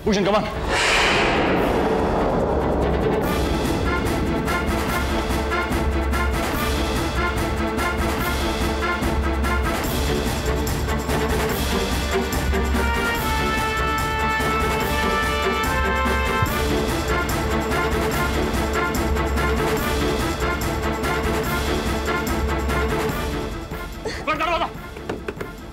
भूषण कमान।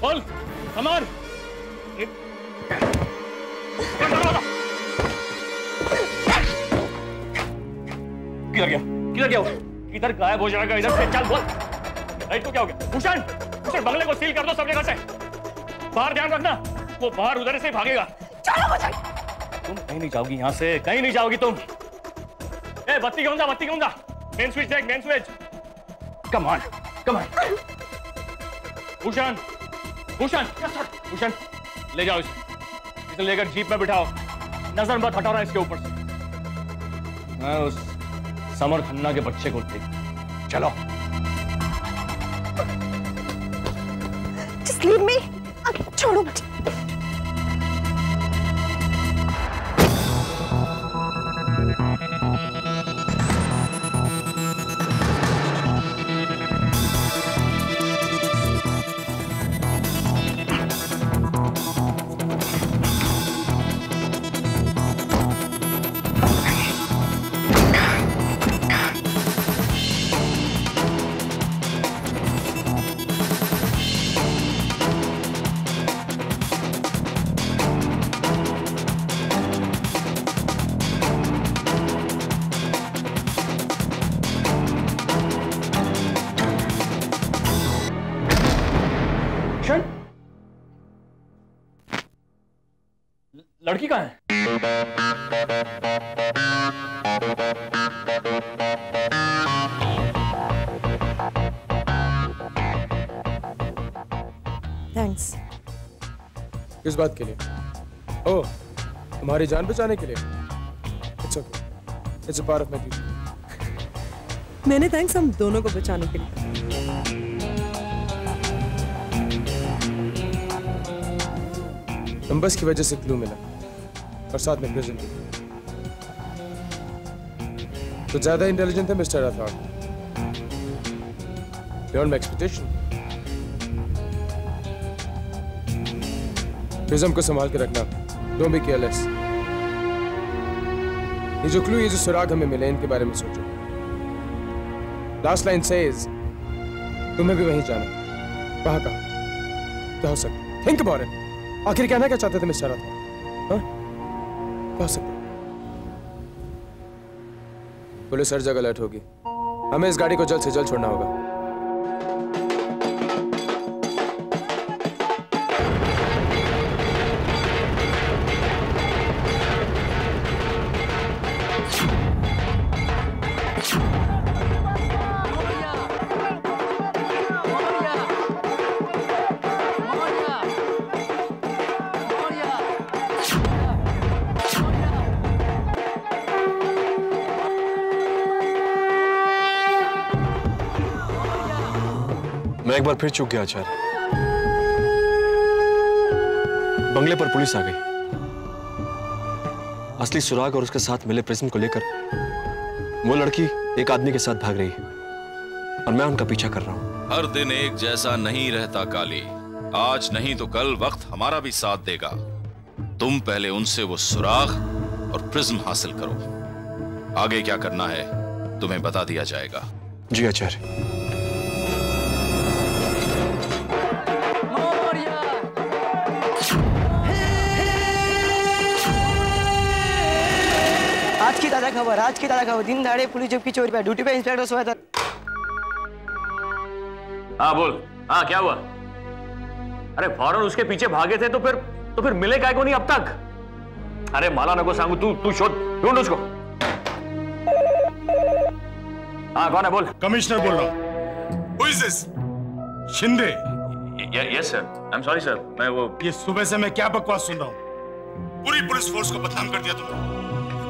बोल कमान। किधर गया? किधर गया? इधर गायब हो जाएगा, इधर से चल। बोल राइट को क्या हो गया? भूषण, भूषण बंगले को सील कर दो सब जगह से। बाहर ध्यान रखना, वो बाहर उधर से भागेगा। चलो भूषण। तुम कहीं नहीं जाओगी यहाँ से, कहीं नहीं जाओगी तुम। ए बत्ती क्यों जा, बत्ती क्यों जा? मेन स्विच देख, main switch. Come on, come on. Bhushan, Bhushan, Bhushan ले जाओ इसे लेकर जीप में बिठाओ। नजर मत हटाना इसके ऊपर से। मैं उस समर खन्ना के बच्चे को देख। चलो। Just leave me. छोड़ो मुझे। लड़की कहाँ है? थैंक्स। किस बात के लिए? ओह, तुम्हारी जान बचाने के लिए? It's okay. It's a part of my duty. मैंने थैंक्स हम दोनों को बचाने के लिए। नंबर्स की वजह से क्लू मिला और साथ में प्रिजन। तो ज्यादा इंटेलिजेंट है mister Rathore. Beyond my expectation. Prism को संभाल के रखना। Don't be careless. ये जो क्लू, ये जो सुराग हमें मिले, इनके बारे में सोचो। Last line says, तुम्हें भी वहीं जाना। वहां का क्या हो सकता? Think about it. आखिर कहना क्या चाहते थे मिस्टर राठौर? हाँ? क्या हो सकता? पुलिस हर जगह अलर्ट होगी। हमें इस गाड़ी को जल्द से जल्द छोड़ना होगा। मैं एक बार फिर चूक गया आचार्य। बंगले पर पुलिस आ गई। असली सुराग और उसके साथ मिले प्रिज्म को लेकर वो लड़की एक आदमी के साथ भाग रही है और मैं उनका पीछा कर रहा हूं। हर दिन एक जैसा नहीं रहता काली। आज नहीं तो कल वक्त हमारा भी साथ देगा। तुम पहले उनसे वो सुराग और प्रिज्म हासिल करो। आगे क्या करना है तुम्हें बता दिया जाएगा। जी आचार्य। आज की ताजा खबर, आज की ताजा खबर। दिन दहाड़े पुलिस जब की चोरी पे ड्यूटी पे इंस्पेक्टर सोया था। हाँ बोल, हाँ क्या हुआ? अरे फौरन उसके पीछे भागे थे तो फिर मिले काय को नहीं अब तक? अरे माला नको सांगू, तू शोध, ढूंढ उसको। हाँ कौन है बोल? कमिश्नर बोल रहा हूँ। Who is this? Shinde. Yes sir, I am sorry sir, मैं वो ये सुबह से मैं क्या बकवास सुन रहा हूँ? पूरी पुलिस फोर्स को बदनाम कर दिया तुमने।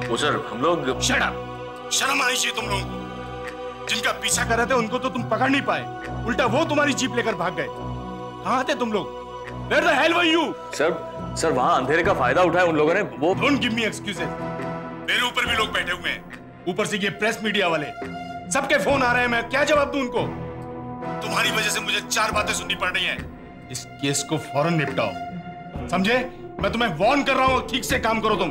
वो सर हम लोग Shut up! शर्म आनी चाहिए तुम लोगों को। जिनका पीछा कर रहे थे उनको तो तुम पकड़ नहीं पाए, उल्टा वो तुम्हारी जीप लेकर भाग गए। कहाँ थे तुम लोग? Where the hell were you? Sir sir वहां अंधेरे का फायदा उठाया उन लोगों ने। वो डोंट गिव मी एक्सक्यूजेस। मेरे ऊपर भी लोग बैठे हुए हैं, ऊपर से ये प्रेस मीडिया वाले, सबके फोन आ रहे हैं, मैं क्या जवाब दूं उनको? तुम्हारी वजह से मुझे 4 बातें सुननी पड़ रही हैं। इस केस को फौरन निपटाओ, समझे? मैं तुम्हें वार्न कर रहा हूं, ठीक से काम करो तुम।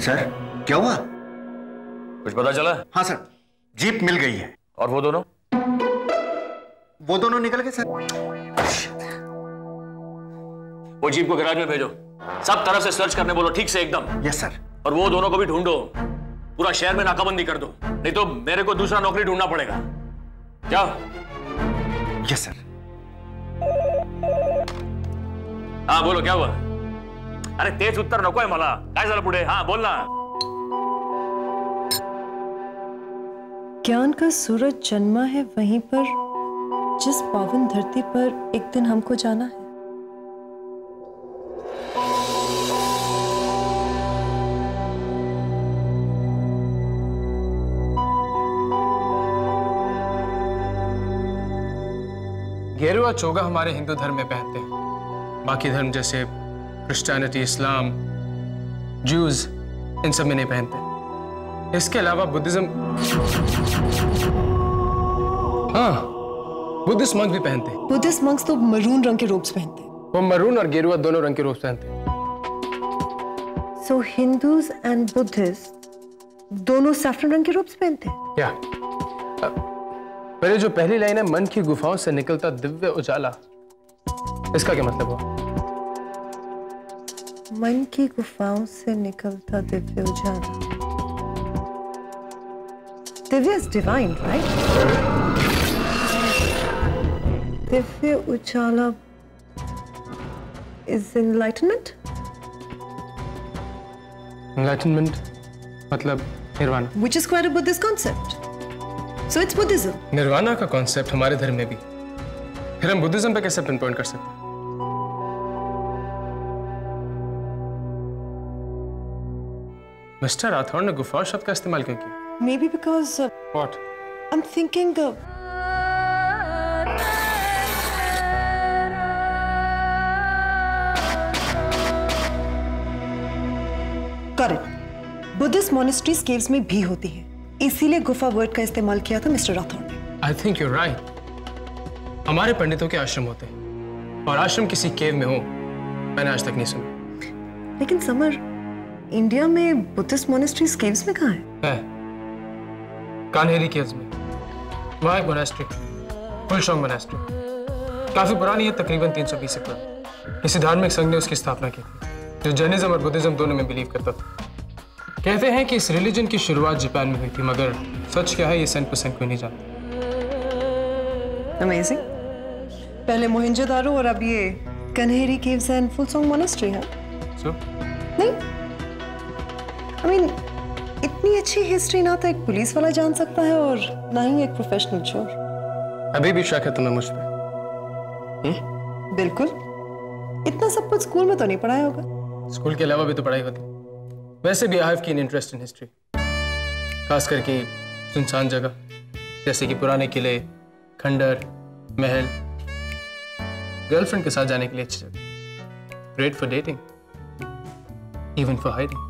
सर क्या हुआ? कुछ पता चला? हाँ सर, जीप मिल गई है। और वो दोनों? वो दोनों निकल गए सर। वो जीप को गैराज में भेजो, सब तरफ से सर्च करने बोलो, ठीक से एकदम। Yes sir. और वो दोनों को भी ढूंढो, पूरा शहर में नाकाबंदी कर दो, नहीं तो मेरे को दूसरा नौकरी ढूंढना पड़ेगा। क्या? Yes sir. हाँ बोलो, क्या हुआ? अरे तेज उत्तर नको आहे मला, काय झालं पुढे? हाँ बोल ना। ज्ञान का सूरज जन्मा है वहीं पर जिस पावन धरती पर एक दिन हमको जाना है। गेरुआ चोगा हमारे हिंदू धर्म में पहनते हैं, बाकी धर्म जैसे क्रिश्चियनिटी, इस्लाम, जूज इन सब में नहीं पहनते। इसके अलावा बुद्धिज्म, हाँ बुद्धिस्ट मंक भी पहनते हैं। बुद्धिस्ट मंक्स तो मरून रंग के रोब्स पहनते हैं। वो मरून और गेरुआ दोनों रंग के रोब्स पहनते हैं। सो हिंदूज एंड बुद्धिस्ट दोनों सैफरन रंग के रोब्स पहनते हैं। क्या? मेरे जो पहली लाइन है, मन की गुफाओं से निकलता दिव्य उजाला, इसका क्या मतलब हुआ? मन की गुफाओं से निकलता दिव्य उजाला। Divya is divine, right? Divya Ujala is enlightenment. Enlightenment मतलब nirvana, which is quite a Buddhist concept. So it's Buddhism. Nirvana का कॉन्सेप्ट हमारे धर्म में भी, फिर हम बुद्धिज्म पे कैसे पिन पॉइंट कर सकते हैं? मिस्टर राठौड़ ने गुफा शब्द का इस्तेमाल क्यों किया? Maybe because What? I'm thinking Got it. Buddhist monasteries caves में भी होती है, इसीलिए गुफा वर्ड का इस्तेमाल किया था मिस्टर राठौड़ ने। I think you're right. हमारे पंडितों के आश्रम होते हैं, और आश्रम किसी केव में हो मैंने आज तक नहीं सुना। लेकिन समर, इंडिया में बुद्धिस्ट मॉनेस्ट्रीज केव्स में कहाँ है? कान्हेरी केव्स में। वहाँ एक मोनेस्ट्री, फुलशॉन्ग मोनेस्ट्री, काफी पुरानी है, तकरीबन 320 से पुरानी। किसी धार्मिक संघ ने उसकी स्थापना की थी, जो जैनिज्म और बुद्धिज्म दोनों में बिलीव करता था। कहते हैं कि इस रिलीजन की शुरुआत जापान में हुई थी, मगर सच क्या है ये 100% कोई नहीं जानता। अमेजिंग। पहले मोहनजोदारो और अब ये कन्हेरी केव्स एंड फुलसॉन्ग मोनेस्ट्री है। So? नहीं, I mean, इतनी अच्छी हिस्ट्री ना तो एक पुलिस वाला जान सकता है और ना ही एक प्रोफेशनल चोर। अभी भी शक है तुम्हें मुझ पे? बिल्कुल। इतना सब कुछ स्कूल में तो नहीं पढ़ाया होगा। स्कूल के अलावा भी तो पढ़ाई होती। वैसे भी I have keen interest in history, खास करके सुनसान जगह जैसे कि पुराने किले, खंडर, महल। गर्लफ्रेंड के साथ जाने के लिए अच्छी जगह, great for dating, even for hiding.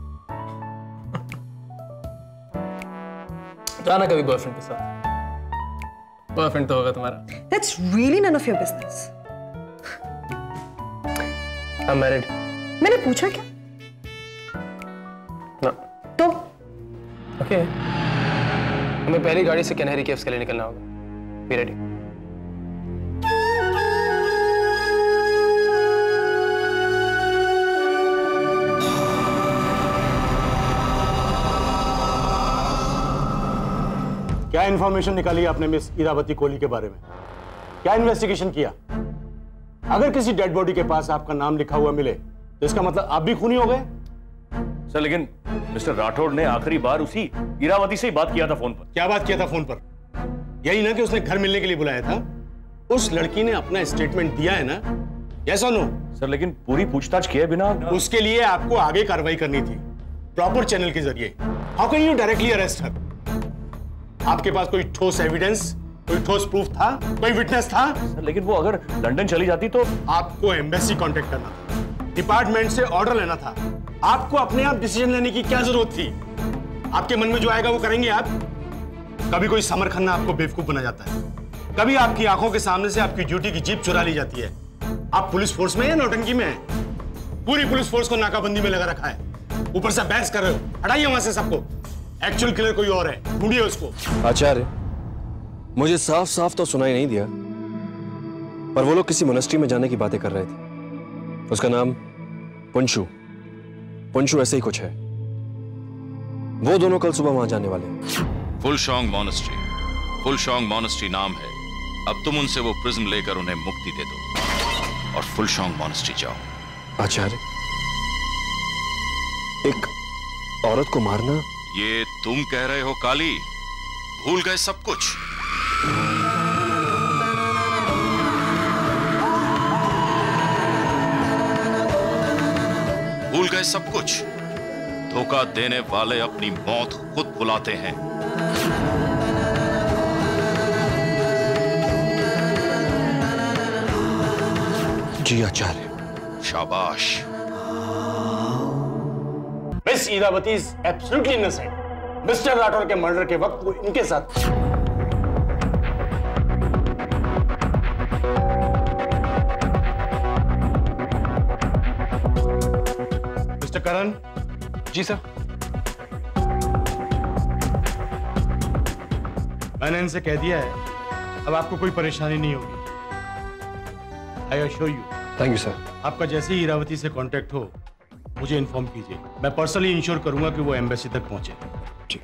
जाना कभी बॉयफ्रेंड के साथ। बॉयफ्रेंड तो होगा तुम्हारा। That's really none of your business. I'm married. मैंने पूछा क्या? No. तो Okay. हमें पहली गाड़ी से कन्हेरी केव्स के लिए निकलना होगा। Be ready. क्या इंफॉर्मेशन निकाली आपने मिस इरावती कोहली के बारे में? क्या इन्वेस्टिगेशन किया? अगर किसी डेड बॉडी के पास आपका नाम लिखा हुआ मिले तो इसका मतलब आप भी खूनी हो गए? सर लेकिन मिस्टर राठौड़ ने आखिरी बार उसी इरावती से ही बात किया था फोन पर। क्या बात किया था फोन पर? यही ना कि उसने घर मिलने के लिए बुलाया था? उस लड़की ने अपना स्टेटमेंट दिया है ना? यस और नो? सर लेकिन पूरी पूछताछ किए बिना उसके लिए आपको आगे कार्रवाई करनी थी। प्रॉपर चैनल के जरिए। How can you directly arrest her? आपके पास कोई ठोस एविडेंस, कोई ठोस प्रूफ था, कोई विटनेस था? लेकिन वो अगर लंदन चली जाती तो? आपको एम्बेसी कांटेक्ट करना था, डिपार्टमेंट से ऑर्डर लेना था। आपको अपने आप डिसीजन लेने की क्या जरूरत थी? आपके मन में जो आएगा वो करेंगे आप। कभी कोई समर खन्ना आपको बेवकूफ बना जाता है, कभी आपकी आंखों के सामने से आपकी ड्यूटी की जीप चुरा ली जाती है। आप पुलिस फोर्स में या नौटंकी में हैं? पूरी पुलिस फोर्स को नाकाबंदी में लगा रखा है, ऊपर से बहस कर रहे हो। हटाइए वहां से सबको। एक्चुअल किलर कोई और है, ढूंढिए उसको। आचार्य, मुझे साफ साफ तो सुनाई नहीं दिया, पर वो लोग किसी मोनेस्ट्री में जाने की बातें कर रहे थे। उसका नाम पुंशु, पुंशु ऐसे ही कुछ है। वो दोनों कल सुबह वहां जाने वाले हैं। फुलशोंग मॉनेस्ट्री, फुलशोंग मॉनेस्ट्री नाम है। अब तुम उनसे वो प्रिज्म लेकर उन्हें मुक्ति दे दो और फुलशोंग मॉनेस्ट्री जाओ। आचार्य, एक औरत को मारना? ये तुम कह रहे हो काली? भूल गए सब कुछ? भूल गए सब कुछ? धोखा देने वाले अपनी मौत खुद बुलाते हैं। जी आचार्य। शाबाश। Miss Iravati is absolutely innocent. Mister Rathore के मर्डर के वक्त वो इनके साथ। मिस्टर करण। जी सर। मैंने इनसे कह दिया है, अब आपको कोई परेशानी नहीं होगी। I assure you. Thank you sir. आपका जैसे ही ईरावती से कांटेक्ट हो मुझे इन्फॉर्म कीजिए। मैं पर्सनली इंश्योर करूंगा कि वो एम्बेसी तक पहुंचे। ठीक।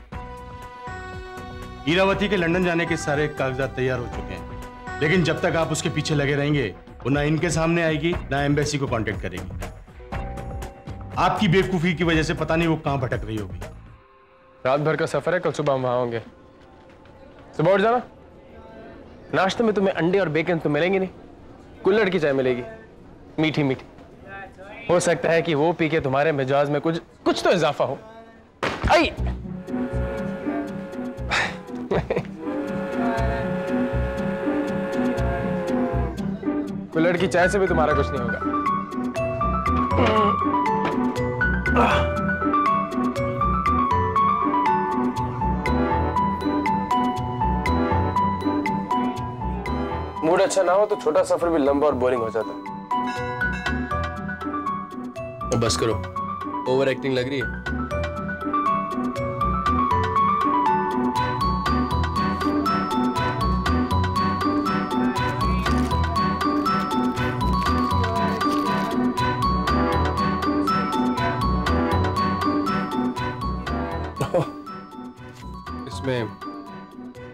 ईरावती के लंदन जाने के सारे कागजात तैयार हो चुके हैं, लेकिन जब तक आप उसके पीछे लगे रहेंगे वो ना इनके सामने आएगी ना एम्बेसी को कांटेक्ट करेगी। आपकी बेवकूफी की वजह से पता नहीं वो कहां भटक रही होगी। रात भर का सफर है, कल सुबह हम वहां होंगे। सुबह उठ जाना। नाश्ते में तुम्हें अंडे और बेकन तो मिलेंगे नहीं, कुल्हड़ की चाय मिलेगी, मीठी मीठी। हो सकता है कि वो पी के तुम्हारे मिजाज में कुछ तो इजाफा हो। आई कुल्हड़ की चाय से भी तुम्हारा कुछ नहीं होगा। मूड अच्छा ना हो तो छोटा सफर भी लंबा और बोरिंग हो जाता है। अब बस करो, ओवर एक्टिंग लग रही है। इसमें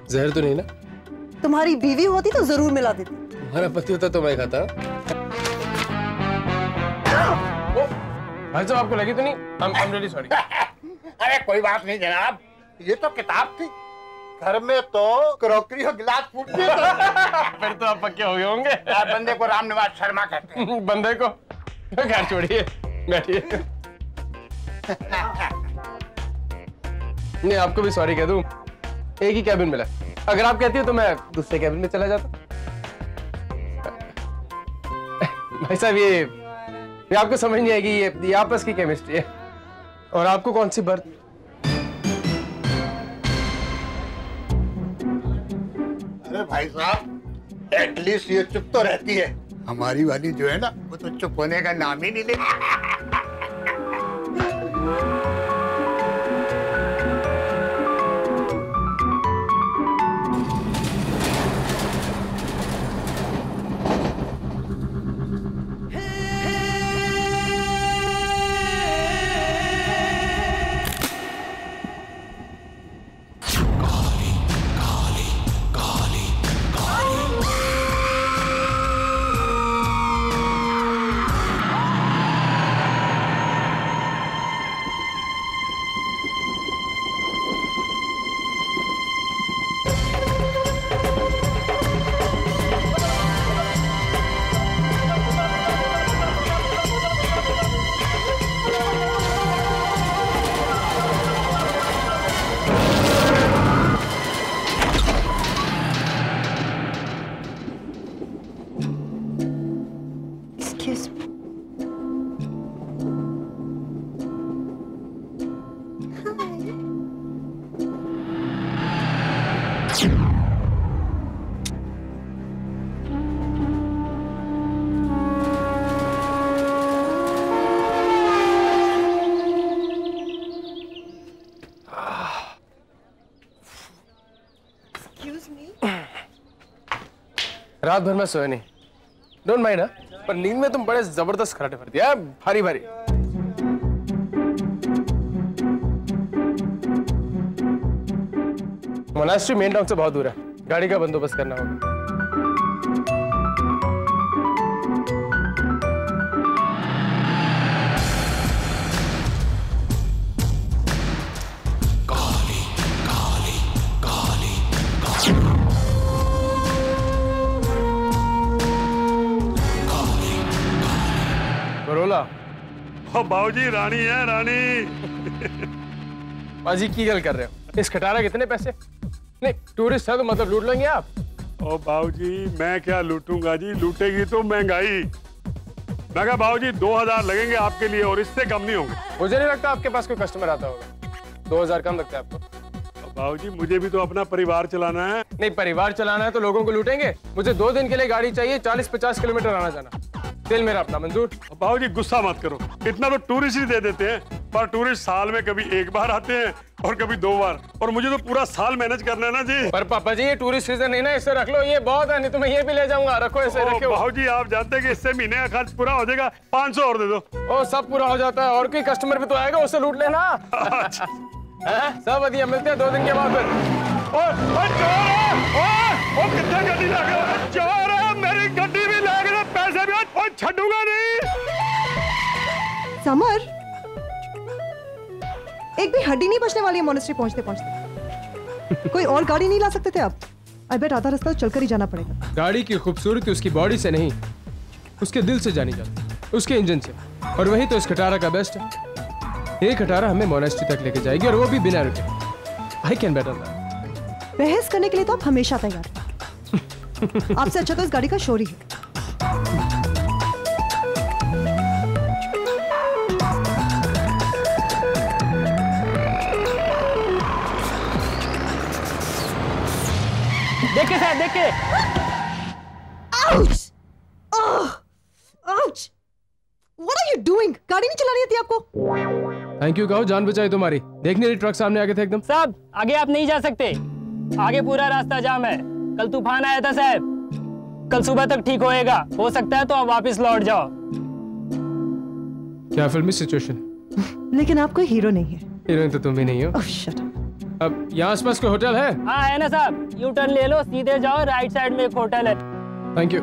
जहर तो नहीं ना? तुम्हारी बीवी होती तो जरूर मिला देती। तुम्हारा पति होता तो मैं खाता। भाई साहब आपको लगी तो नहीं? I'm really sorry। अरे कोई बात नहीं जनाब, ये तो किताब थी, घर में तो क्रॉकरी और गिलास फूटती है। फिर तो आप पक्के हो गए होंगे। बंदे को राम निवास शर्मा कहते हैं। बंदे को? खैर छोड़िए, बैठिए। नहीं, आपको भी सॉरी कह दूं, एक ही कैबिन मिला। अगर आप कहती हो तो मैं दूसरे कैबिन में चला जाता। भाई साहब ये आपको समझ नहीं आएगी, ये आपस की केमिस्ट्री है। और आपको कौन सी बर्थ? अरे भाई साहब, एटलीस्ट ये चुप तो रहती है। हमारी वाली जो है ना, वो तो चुप होने का नाम ही नहीं लेती। रात भर मैं सोया नहीं, डोंट माइंड, पर नींद में तुम बड़े जबरदस्त खराटे भर दिया, भारी भारी। मोनास्ट्री मेन टाउन से बहुत दूर है, गाड़ी का बंदोबस्त करना होगा। बाबूजी रानी है रानी। बाजी की गल कर रहे हो? इस खटारा कितने पैसे? नहीं टूरिस्ट है तो मतलब लूट लेंगे आप? ओ बाबूजी मैं क्या लूटूंगा जी, लूटेगी तो महंगाई। मैं कहा बाबूजी 2000 लगेंगे आपके लिए और इससे कम नहीं होंगे। मुझे नहीं लगता आपके पास कोई कस्टमर आता होगा, 2000 कम लगता है आपको? बाबूजी मुझे भी तो अपना परिवार चलाना है। नहीं परिवार चलाना है तो लोगों को लूटेंगे? मुझे 2 दिन के लिए गाड़ी चाहिए, 40-50 किलोमीटर आना जाना, तेल मेरा अपना, मंजूर? बाबूजी गुस्सा मत करो, इतना तो टूरिस्ट ही दे देते हैं, पर टूरिस्ट साल में कभी 1 बार आते हैं और कभी 2 बार, और मुझे तो पूरा साल मैनेज करना है ना जी। पर पापा जी ये टूरिस्ट सीजन नहीं ना, इसे रख लो, ये बहुत है, नहीं तो मैं ये भी ले जाऊंगा, रखो इसे, रखो। बाबूजी आप जानते हैं कि इससे महीने का खर्च पूरा हो जाएगा, 500 और दे दो। ओ सब पूरा हो जाता है, और कोई कस्टमर भी तो आएगा, उससे लूट लेना। सब बढ़िया, मिलते हैं 2 दिन के बाद फिर। कितना गड्डी लगा, चोर है, मेरी गड्डी भी लग रहा, पैसे भी छूंगा नहीं। समर, एक भी हड्डी नहीं बचने वाली है मोनेस्ट्री पहुंचते पहुंचते। कोई और गाड़ी नहीं ला सकते थे आप? आई बेट आधा रास्ता चलकर ही जाना पड़ेगा। गाड़ी की खूबसूरती उसकी बॉडी से नहीं, उसके दिल से जानी जाती, उसके इंजन से, और वही तो इस खटारा का बेस्ट है। ये खटारा हमें मोनेस्ट्री तक लेके जाएगी, और वो भी बिना रुके। I can better that. बहस करने के लिए तो आप हमेशा तैयार हैं। आपसे अच्छा तो इस गाड़ी का शोर ही है। देख के सर, देख के। Ouch! Oh! Ouch! What are you doing? गाड़ी नहीं चलानी आती आपको? थैंक यू कहो, जान बचाई तुम्हारी। देख नहीं रही ट्रक सामने आगे थे एकदम। साहब आगे आप नहीं जा सकते, आगे पूरा रास्ता जाम है। कल तूफान आया था साहब, कल सुबह तक ठीक होएगा, हो सकता है तो आप वापस लौट जाओ। क्या फिल्मी सिचुएशन? लेकिन आप कोई हीरो नहीं है। हीरोइन तो तुम भी नहीं हो। Oh, shut up. अब यहाँ आसपास कोई होटल है? हाँ है ना साहब, यू टर्न ले लो, सीधे जाओ, राइट साइड में एक होटल है। Thank you.